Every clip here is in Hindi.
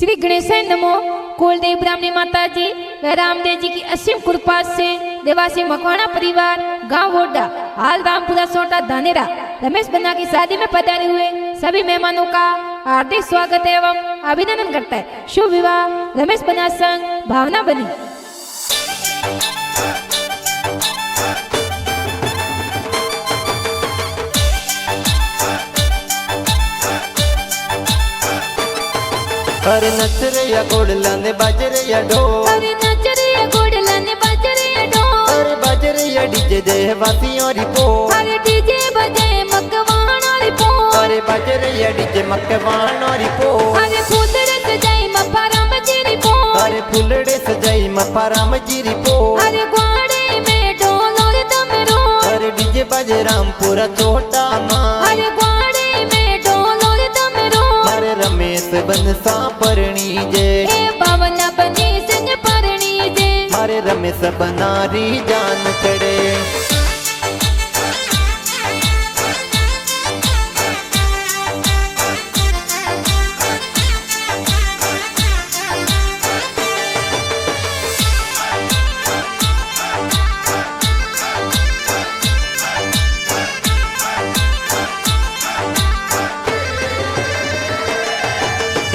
श्री गणेशाय नमो। कुलदेव ब्राह्मणी माता जी व रामदेव जी की असीम कृपा से देवासी मकवाना परिवार गांव वोडा हाल रामपुरा सोटा धानेरा रमेश बन्ना की शादी में पधारे हुए सभी मेहमानों का हार्दिक स्वागत एवं अभिनंदन करता है। शुभ विवाह रमेश बन्ना संग भावना बनी। अरे नच रे या घोड़ला ने बाज रे या ढोल, अरे नच रे या घोड़ला ने बाज रे या ढोल, अरे बाज रे या डीजे दे वासियों री पोल, अरे डीजे बजे मकवाना री पोल, अरे बाज रे या डीजे मकवाना री पोल, अरे फूलड़े सजाई मपाराम जी री पोल, अरे फूलड़े सजाई मपाराम जी री पोल, अरे ग्वाड़े में ढोल और डमरू, अरे डीजे बाजे रामपुरा छोटा मां, अरे ग्वाड़े में ढोल और डमरू, अरे रमेश बनसा परणी जे, ए भावना बनी संग परणी जे, मारे रमेश बनारी जान चढ़े।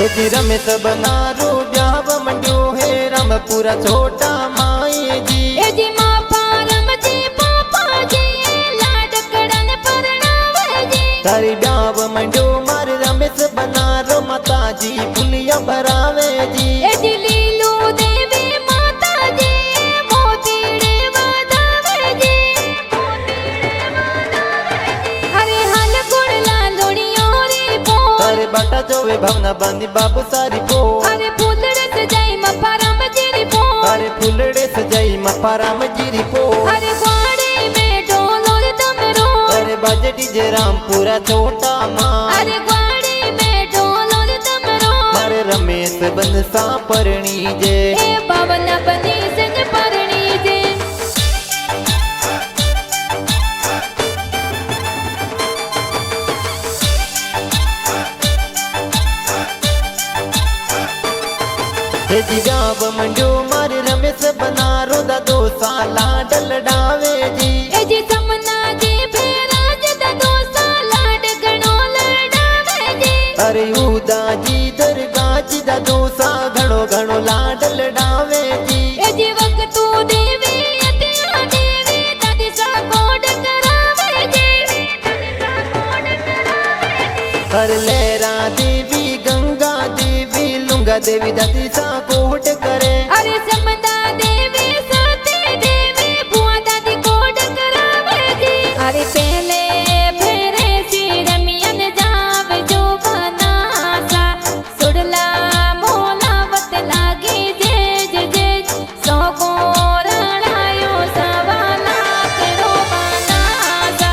जी रमेश बनारो ब्याव मंडियो है रामपुरा छोटा माए जी, ए जी मां पारम जी पापा जी लाडकड़न परणावे जी, तारी ब्याव मंडियो मारे रमेश बनारो माता जी पुलिया भरावे जी, ए जी लीलू देवी माता जी मोतीड़े वादावे जी, अरे हाल गुड़ला लोड़ियों रे पो, तारे बाटा जोवे भावना बांधी बाबू सारी पो, अरे फूलड़े सजाई मपाराम जी री पो, अरे फूलड़े सजाई मपाराम जीरी पो, अरे ग्वाड़े में ढोल और डमरू, अरे बाजे डीजे रामपुरा छोटा मां, अरे ग्वाड़े में ढोल और डमरू, मारे रमेश बनसा परणी जे, ए भावना बनी संग परणी जे, हे जी ब्याव मंडियो मारे रमेश बनारो दा 2 साला डलडावे जी, ए जी समना जी फेराज दा 2 साला डगणो लड़ावे जी, अरे उदा जी दरगाह जी दा 2 सा घणो घणो लाडल डावे जी, ए जी वक्तू देवी अतिया देवी दादी सा कोड करावे जी, हर लहरा देवी गंगा देवी लुंगा देवी दादी सा कोट करे, अरे समदा देवी सती देवी बुआ दादी कोड करावे जी, अरे पहले फेरे सी रमियन जाव जो बनासा सुड़ला मोला वत लागी जे जे सो को रणायो सवाला करो बनासा,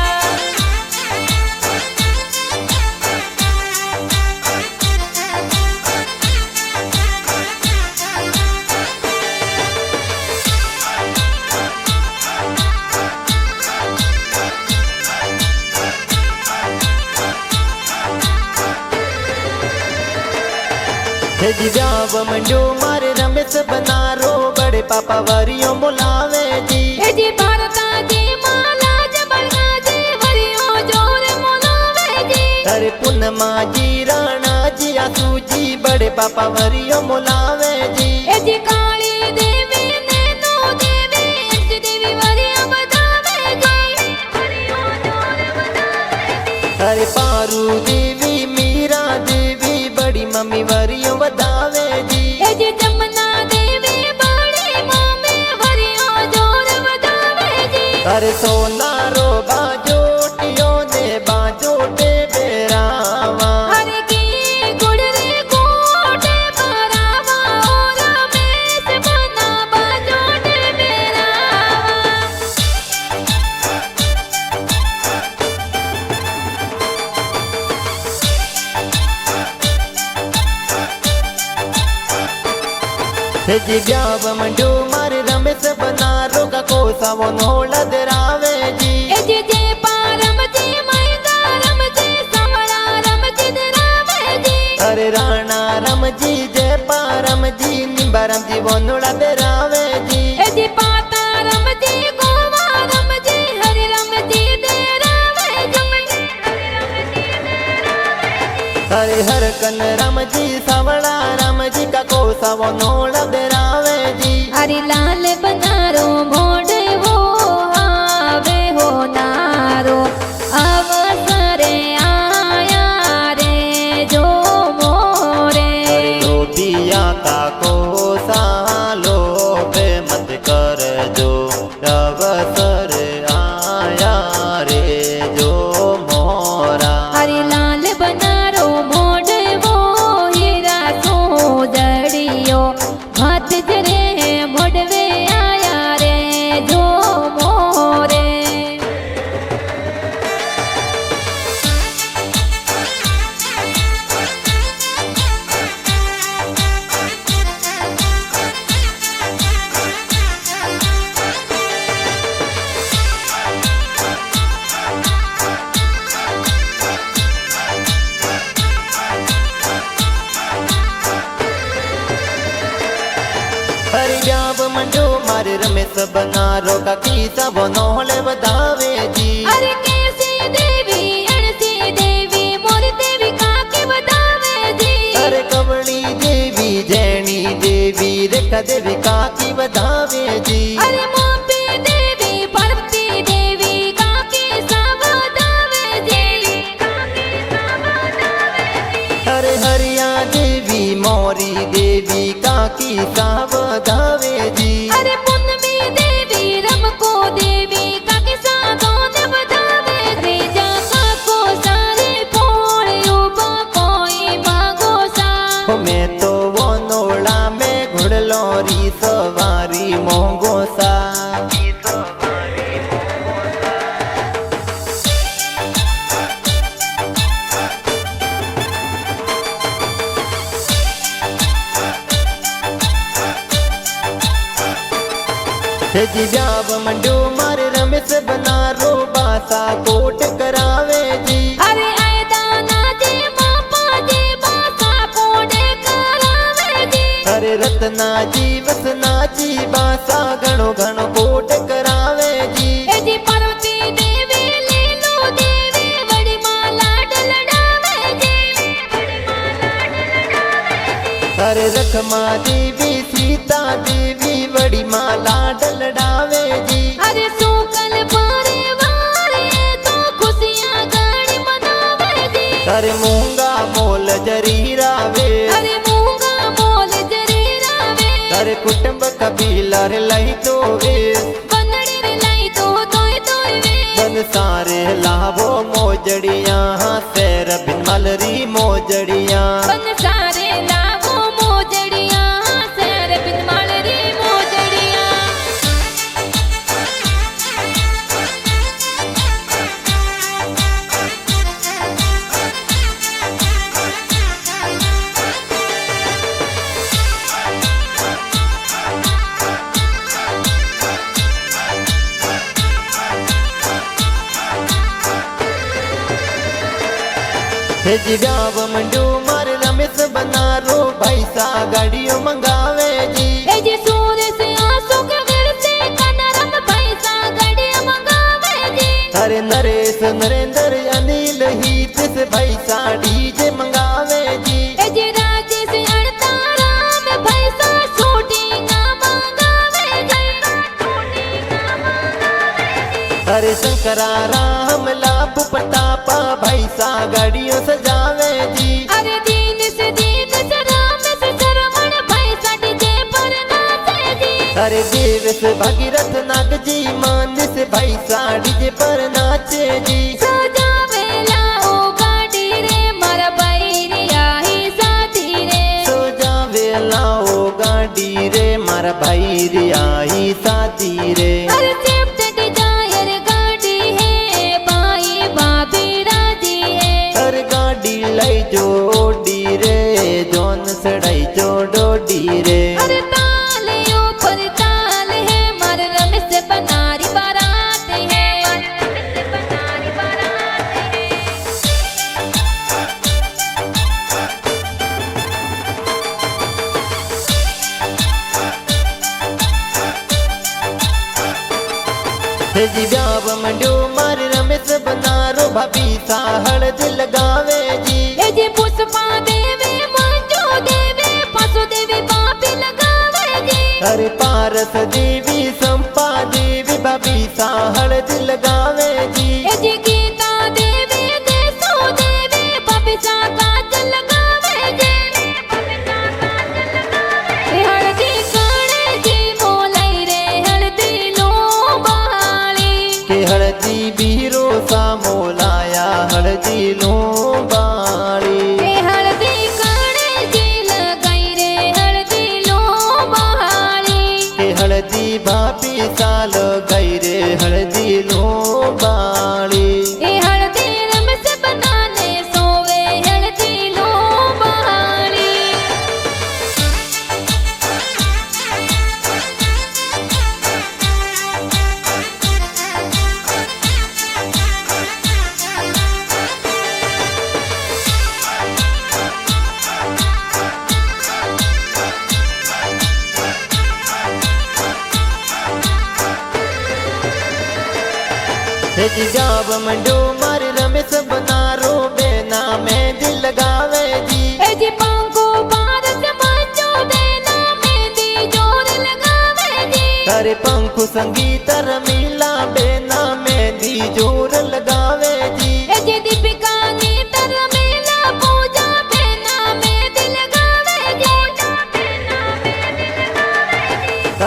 हे जी ब्याव मंडियो मारे रमेश बनारो बड़े पापा वरियो बुलावे जी, ए जी भारता जी माला जबलना जी वरियो जोर मोलावे जी, अरे पूनमा जी राणा जी आसू जी बड़े पापा वरियो बुलावे जी, ए जी काली देवी नैनो देवी इंच देवी वरियो बतावे जी, वरियो जोर बतावे जी, अरे पारू देवी मीरा देवी बड़ी मम्मी वरियो बतावे जी, ए जी जमुना देवी बड़ी मामे वरियो जोर बतावे जी, अरे सोनारो बाजोटियो ने बाजोटे बेरावा, अरे की गुड़रे कोटे परावा और रमेश बना बाजोटे बेरावा, हे जी ब्याव मंडियो मारे रमेश बनारो का कोसा वो नोला दरावे जी, ए जी जे पारम जी मैदारम जी सवरा रम जी दरावे जी, अरे राणा राम जी जय पारम जी निम्बाराम जी वोनुड़ा दे रावे जी ए जी पाता राम जी गोवा राम जी हरे राम जी दे रावे जी हरे हर कन राम जी सावड़ा राम जी का कोसा वोनुड़ा दे रावे जी हरे लाल बनारो मोड़े वो आवे हो नारो अवसरे आया रे जो मोरे लोभिया का कोसा लोभे मत कर जो अवसर आया रे जो मोरा हरे लाल बनारो मोड़े वो हीरा सो जड़ियो हाथ जरे मोड़वे आया रे जो मोरे हरि व्याप मंडो मारे रमेश बनारो का कीसा वो नोले बतावे जी अरे कैसी देवी अणसी देवी मोर देवी काके बतावे जी अरे कवड़ी देवी जैनी देवी रेखा देवी का की बतावे जी अरे मोपी देवी पार्वती देवी काके सब बतावे जी अरे हरिया देवी मोरी देवी का की सा बतावे जी अरे पुन्नमी देवी रमको देवी काके साधों ने बतावे रे जाका को सारे पोड़ियो कोई मागो सा हो मैं तो वो नोड़ा में घुड़लोरी सवारी मोंगो सा हे जी व्याव मंडो मारे रमेश बनारो बासा कोट करावे जी अरे आए दाना जी मापा जी बासा कोडे करावे जी अरे रत्ना जी वसना जी बासा घणो घणो कोट करावे जी ए जी पार्वती देवी लीलो देवी बड़ी माला डलडावे जी अरे रखमा देवी सीता देवी बड़ी माला डलडावे जी अरे सूकल बारे वारे तो खुशियां गाड़ी मनावे जी अरे मूंगा मोल जरीरावे अरे मूंगा मोल जरीरावे अरे कुटुंब कबीला रे लई तो वे बनड़ी रे लाई तो तोय तोय वे बन सारे लाभो मोजड़िया सैर बिन मलरी मोजड़िया बन सारे लाभो मोजड़िया सैर बिन मालरी मोजड़िया हे जी व्याव मंडो मारे रमेश बनारो पैसा गाड़ियों मंगावे जी ए जी सूर्य से आंसू के गिरते कनरम पैसा गड़िया मंगावे जी अरे नरेश नरेंद्र अनिल हित से पैसा डीजे मंगावे जी ए जी राज्य से अड़तारा में पैसा शूटिंग मंगावे जी अरे शंकरा राम लाभ प्रतापा पैसा गाड़ियों सजावे जी अरे दीन से राम से सरवण पैसा डीजे पर नाचे जी अरे देव से भगीरथ नाग जी मान से पैसा डीजे पर नाचे जी सजावे लाओ गाड़ी रे मारा बैरी आई साथी रे सो जावे लाओ गाड़ी रे मारा भाई रे आई शादी रे अरे स्विफ्ट डिजायर गाड़ी है भाई भाभी राजी है हर गाड़ी लाई जोड़ी रे जोन सड़ाई जोड़ी रे अरे तालियों पर ताल है मर रमेश बनारी बारात है जी ब्याव मंडो मारे रमेश बनारो भाभी सा हळद लगावे जी ए जी पुष्पा देवे मंजू देवे पासो देवी बापी लगावे जी अरे पारस देवी संपा देवी भाभी सा हळद लगावे जी ए जी गीता देवी देसो देवी बापी सा काजल लगावे जी ए हळदी काणे जी मोलाई रे हळदी लो बहाली के हळदी बीरो सा मोलाया हळदी लो बाड़ी ए हळदी काणे जी लगाई रे हळदी लो बहाली के हळदी भाभी साल गई रे हळदी लो बाड़ी ए हळदी रमेश बनाने सोवे हळदी लो बहाली जी जाब मंडो मारे रमेश बनारो बेना में दिल लगावे जी ए जी पांको बारस मंजो देना मेहंदी जोर लगावे जी अरे पंखु संगीत रमीला बेना में दी जोर लगावे जी ए जी दीपिका नीतर मेला पूजा बेना मेहंदी लगावे जी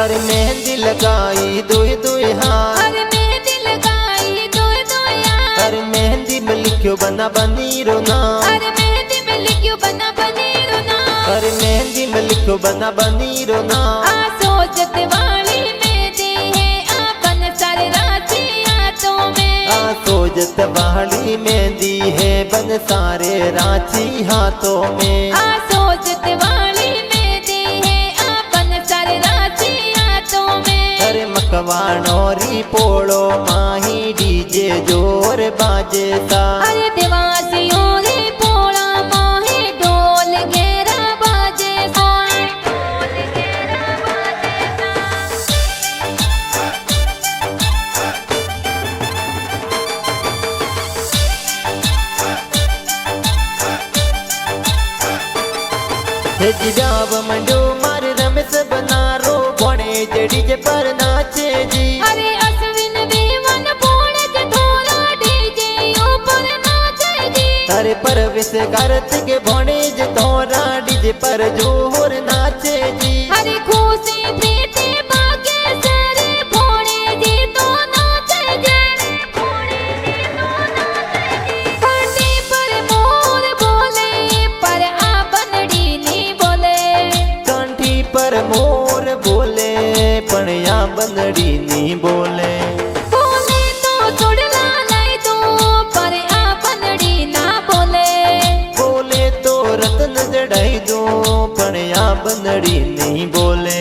अरे मेहंदी लगाई दोई दोई हाथ अरे मेहंदी लगाई दोय दोया अरे मेहंदी में लिखियो बना बनीरो ना अरे मेहंदी में लिखियो बना बनीरो ना अरे मेहंदी में लिखियो बना बनीरो ना आ सोचत वाली मेहंदी है आपन सारे राची हाथों में आ सोजत वाली मेहंदी है बन सारे रांची हाथों में आ सोचत वाली मेहंदी है आपन सारे राची हाथों में अरे मकवाणोरी पोड़ो माही डीजे जोर बाजे सा अरे देवासियों रे पोड़ा माहे ढोल घेरा बाजे सा हे जी ब्याव मंडो मारे रमेश बनारो भोणे जड़ी जे पर नाचे जी अरे अश्विन दीवन पोड़े जे थोड़ा डीजे ऊपर नाचे जी अरे परवेश करत के भोणे जे तोरा डीजे पर जोर नाचे जी अरे खुशी प्रीति भाग्य सरे पोड़े जी तो नाचे जी कंठी पर मोर बोले पर आ बनड़ी नी बोले कंठी पर मोर बोले पण या बंदड़ी नी बोले बोले तो चुड़ला लाई दो पर आ बनड़ी ना बोले बोले तो रतन जड़ाई दो पण या बंदड़ी नहीं बोले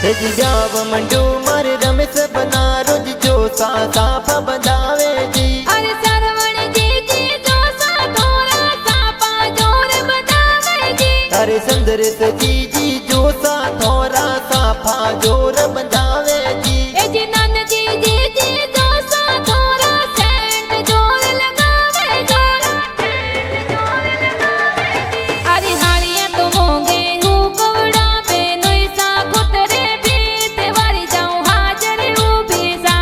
हे जी जाव मंडो मारे रमेश बनारो जी जो सा साफा बंधावे जी अरे सरवण जी जी जो सा थोड़ा सापा जोर बतावे जी अरे संदरेश जी जी जो सा थोरा साफा जोर बंधावे जी ए जी नंद जी जी जी जो सा थोड़ा सेंट जोर लगावे अरे हालिया तो मोंगे हूँ कवड़ा पे नई सा कुतरे भी तेवारी जाऊं हाजर उभी सा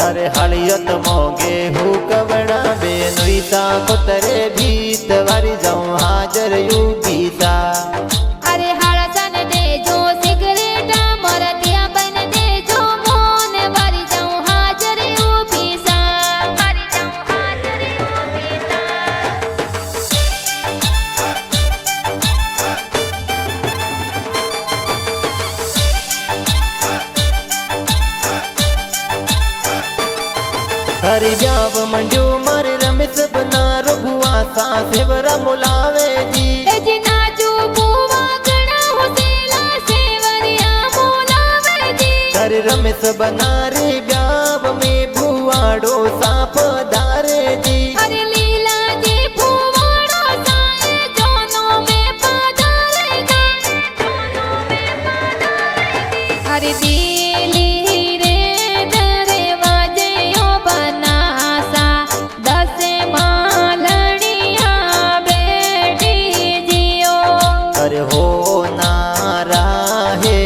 अरे हलियत मोगे हु कवड़ा बेनुईता कोतरे भीत वारी जाऊं हाजर यू बीता अरे हाड़ा सन दे जो सिगरेटा मरतिया बन दे जो मोन वारी जाऊं हाजर उभी सा हरि जाव मंडो मारे रमेश बनारो बुआ सा सेवरा मुलावे जी जी नाचू बुआ गणा हुसेला सेवरिया बोलावे जी अरे रमेश बनारे ब्याव में भुआड़ो साप धारे जी अरे लीला जी फुवाड़ो साए जोनो में पधारेगा अरे दिली रे दरवाजे ओ बनासा दस मालड़िया बेटी जियो अरे हो नारा है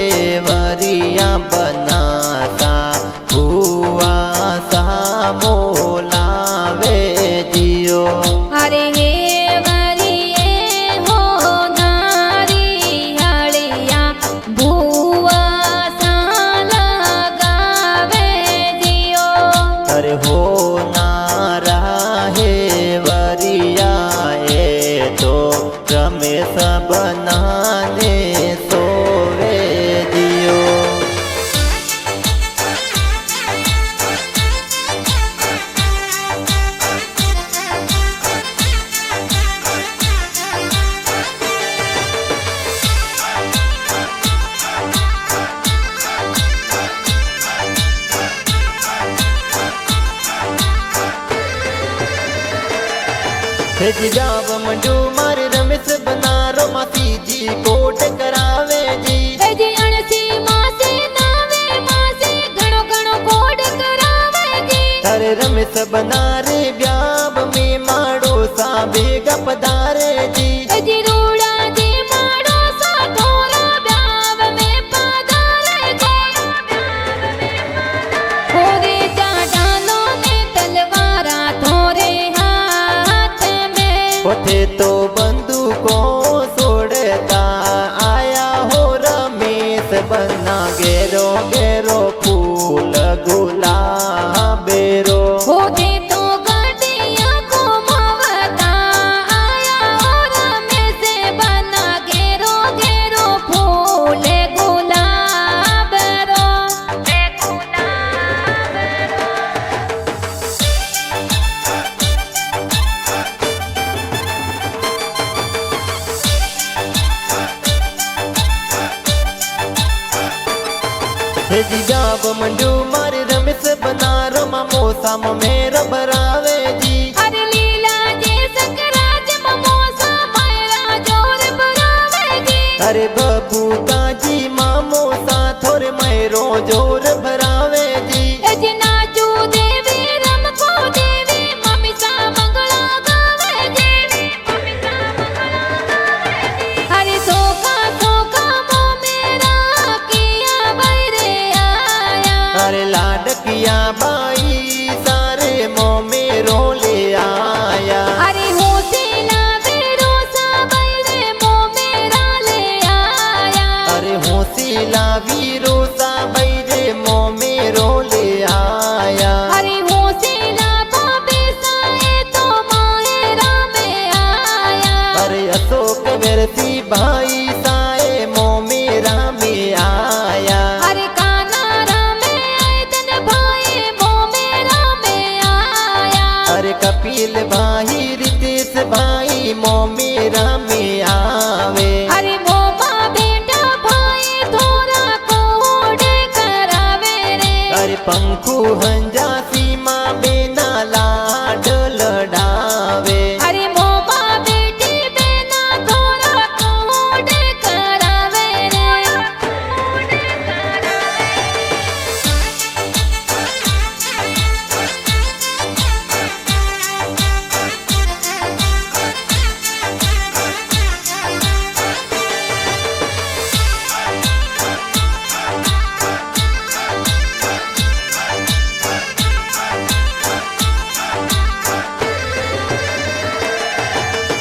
वरिया बनाता भुआ सा मोलावे जियो अरे हे वरिये हो नारी हड़िया भुआ सा लगावे जियो अरे हो नारा है वरिया ए तो रमेश बनाने सोवे दियो हे जी जाव मंडू मारे रमेश बनारो मासी जी कोट करावे जी जी अणसी मासे नावे मासे घणो घणो कोड करावे जी अरे रमेश बनारे ब्याव में माड़ो सा बेगा पधारे जी जी रूड़ा जी माड़ो सा थोरा ब्याव में पधारे हो रे जाडालो ने तलवारा थोरे हाथ में उठे तो बंदूकों छोड़ता आया हो रमेश बना गेरो गेरो फूल गुलाबेरो हो दे तो गाड़िया को मावता आया और में से बना घेरो घेरो फूल गुलाब रो हे जी जाव मंडू मारे रमेश बनारो मामो साम मेरा बरावे जी अरे लीला जी सकराज ममोसा मायरा जोर बनावे जी अरे बबू ताजी मामो सा थोरे मैरो जोर भरावे जी जी नाचू देवी रमको देवी मम्मी सा मंगला गावे जी अरे सोखा सोखा मो मेरा किया बैरे आया अरे लाडकिया बाई सारे मेरो ले आया अरे होसेला बेरो सा बैरे मो मेरा ले आया अरे होसीला वीरो सा बैरे मेरो ले आया अरे होसेला बाबे साए तो मायरा में आया अरे अशोक वेरसी भाई साए मेरा में आया अरे कानारा में आए तन भाई मो मेरा में आया अरे कपिल भाई रितेश भाई मेरा में आवे अरे मोमा बेटा भाई थोड़ा कोड करावे रे अरे पंखु हंजा सीमा बेना लाड लड़ावे अरे मोमा बेटी बेना थोड़ा कोड करावे रे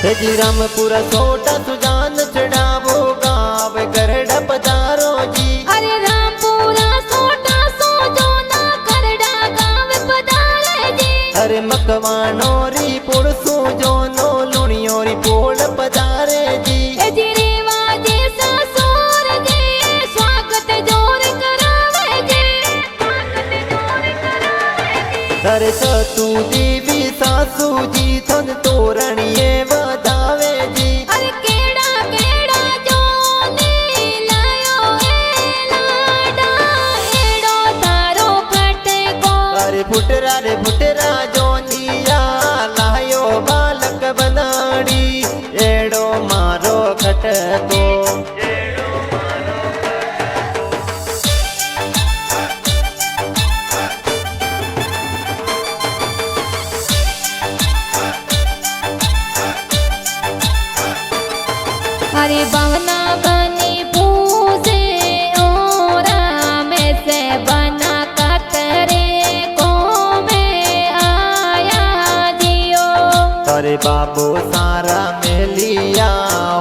हे जी रामपुरा छोटा सुजान चढ़ावो गाव गरड़ पधारो जी अरे रामपुरा सोटा सो जो ना करड़ा गाँव पधारे जी अरे मकवानो री पुड़सू जो नो लुणियो री पोड़ पधारे जी जी रेवा जी ससुर जी स्वागत जोर करावे जी अरे सतु देवी सासू जी थन तोरणिए वधावे जी अरे केड़ा केड़ा जोने लायो ए लाडा एड़ो तारो खटको अरे फुटरा जोनिया लायो बालक बनाड़ी एड़ो मारो खटको अरे बवना बनी पूजे ओरा में से बना कतरे को में आया जियो अरे बाबू सारा मेलिया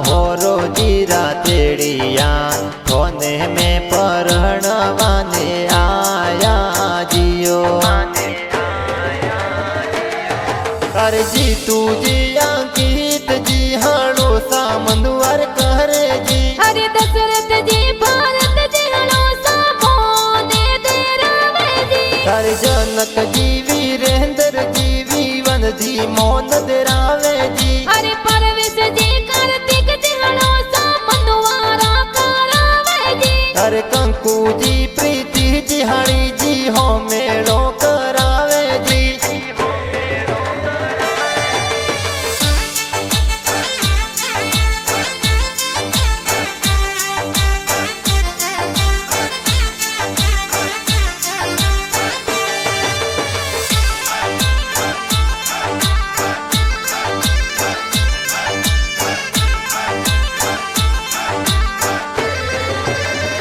होरो जीरा तेड़िया थोने में परणवाने आया जियो अरे जी तू जी अंकित जी हाड़ो सा मंदुआर करे जी अरे दशरथ जी भारत जी हलो सामोने देरावे जी अरे जनक जी वीरेंद्र जी वीवन जी मोहन देरावे जी अरे परवेश जी कार्तिक जी हलो सामनुवारा करावे जी अरे कंकु जी प्रीति जी हाड़ी जी हो मेड़ो करावे जी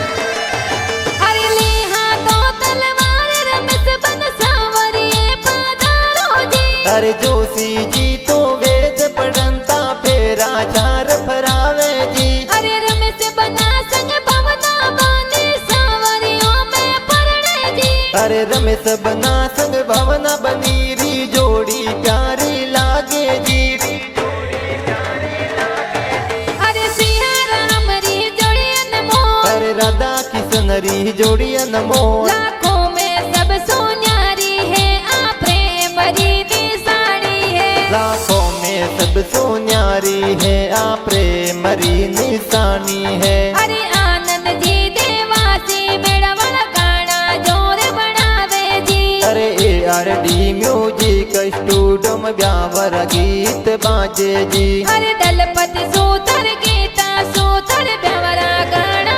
अरे लेहा तो तलवार रमस बन सावरिए पधारो जी अरे जोशी जी तो वेद पढ़ंता फेरा चार फरावे जी अरे रमेश बना संग भवना बने सावरियों में परणे जी अरे रमेश बना संग भवना बनीरी जोड़ी प्यारी लागे जी अरे सिया राम री जोड़ी अनमोल अरे राधा किशन री जोड़ी अनमोल लाखों में सब सोन्यारी है आ प्रेम री निशानी है लाखों में सब सोन्यारी है आ प्रेम री निशानी है अरे आनंद जी देवासी बेड़वण गाना जोर बनावे जी अरे ARD म्यूजिक स्टूडियो में ब्यावर गीत बाजे जी अरे दलपति सूतर गीता सूतर ब्यावरा गाना